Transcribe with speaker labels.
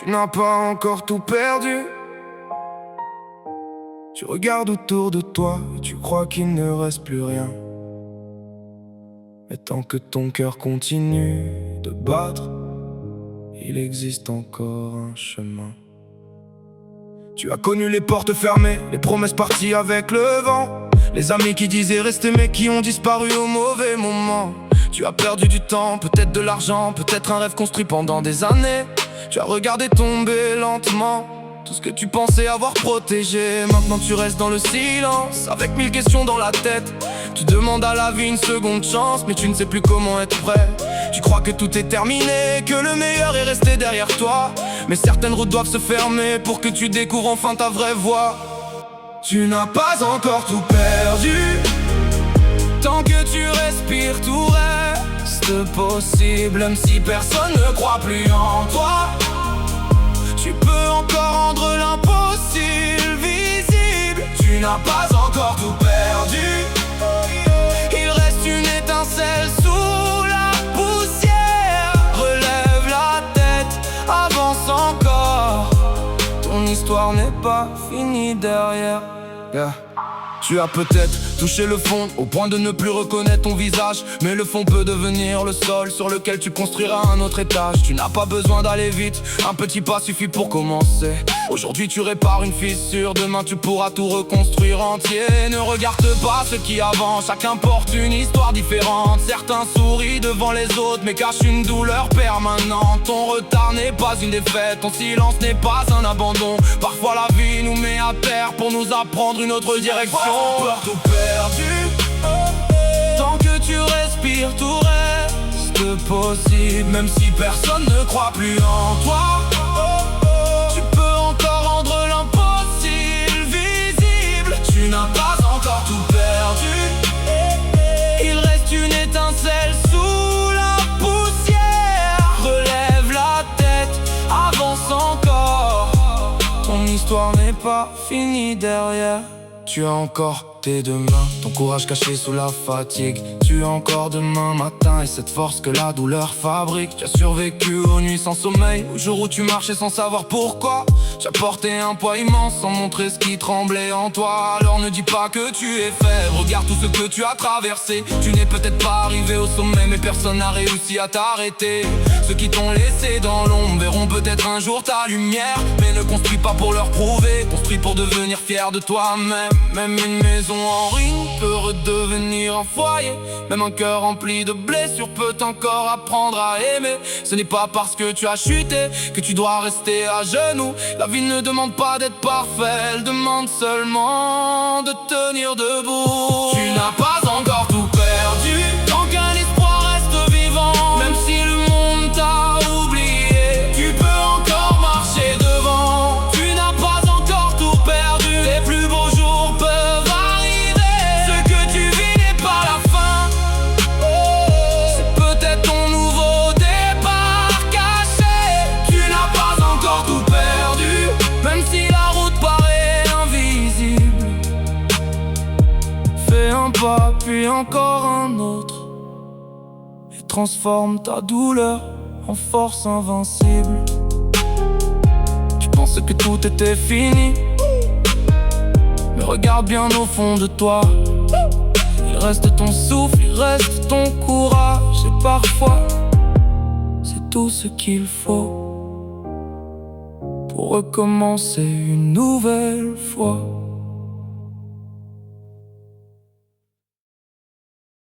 Speaker 1: Tu n'as pas encore tout perdu. Tu regardes autour de toi et tu crois qu'il ne reste plus rien. Mais tant que ton cœur continue de battre, il existe encore un chemin. Tu as connu les portes fermées, les promesses parties avec le vent, les amis qui disaient rester mais qui ont disparu au mauvais moment. Tu as perdu du temps, peut-être de l'argent, peut-être un rêve construit pendant des années. Tu as regardé tomber lentement tout ce que tu pensais avoir protégé. Maintenant tu restes dans le silence, avec 1000 questions dans la tête. Tu demandes à la vie une seconde chance, mais tu ne sais plus comment être prêt. Tu crois que tout est terminé, que le meilleur est resté derrière toi. Mais certaines routes doivent se fermer pour que tu découvres enfin ta vraie voie. Tu n'as pas encore tout perdu. Tant que tu respires, tout reste possible. Même si personne ne croit plus en toi, tu peux encore rendre l'impossible visible. Tu n'as pas encore tout perdu. Il reste une étincelle sous la poussière. Relève la tête, avance encore. Ton histoire n'est pas finie derrière. Tu as peut-être touché le fond au point de ne plus reconnaître ton visage, mais le fond peut devenir le sol sur lequel tu construiras un autre étage. Tu n'as pas besoin d'aller vite, un petit pas suffit pour commencer. Aujourd'hui tu répares une fissure, demain tu pourras tout reconstruire entier. Ne regarde pas ceux qui avancent, chacun porte une histoire différente. Certains sourient devant les autres mais cachent une douleur permanente. Ton retard n'est pas une défaite, ton silence n'est pas un abandon. Parfois la vie nous met à terre pour nous apprendre une autre direction. Tout perdu. Tant que tu respires, tout reste possible. Même si personne ne croit plus en toi, tu peux encore rendre l'impossible visible. Tu n'as pas encore tout perdu. Il reste une étincelle sous la poussière. Relève la tête, avance encore. Ton histoire n'est pas finie derrière. Tu as encore tes deux mains, ton courage caché sous la fatigue. Tu as encore demain matin et cette force que la douleur fabrique. Tu as survécu aux nuits sans sommeil, au jour où tu marchais sans savoir pourquoi. Tu as porté un poids immense sans montrer ce qui tremblait en toi. Alors ne dis pas que tu es faible, regarde tout ce que tu as traversé. Tu n'es peut-être pas arrivé au sommet, mais personne n'a réussi à t'arrêter. Ceux qui t'ont laissé dans l'ombre verront peut-être un jour ta lumière. Mais ne construis pas pour leur prouver, construis pour devenir fier de toi-même. Même une maison en ruine peut redevenir un foyer. Même un cœur rempli de blessures peut encore apprendre à aimer. Ce n'est pas parce que tu as chuté que tu dois rester à genoux. La vie ne demande pas d'être parfait, elle demande seulement de tenir debout. Tu n'as pas encore tout perdu. Tant qu'un espoir reste vivant, même si le monde t'a oublié, tu peux encore marcher devant. Tu n'as pas encore tout perdu. Les plus beaux jours peuvent arriver. Ce que tu vis n'est pas la fin. C'est peut-être ton nouveau départ caché. Tu n'as pas encore tout perdu. Même si la route paraît invisible, fais un pas puis encore un autre et transforme ta douleur en force invincible. Tu pensais que tout était fini, mais regarde bien au fond de toi. Il reste ton souffle, il reste ton courage. Et parfois, c'est tout ce qu'il faut pour recommencer une nouvelle fois.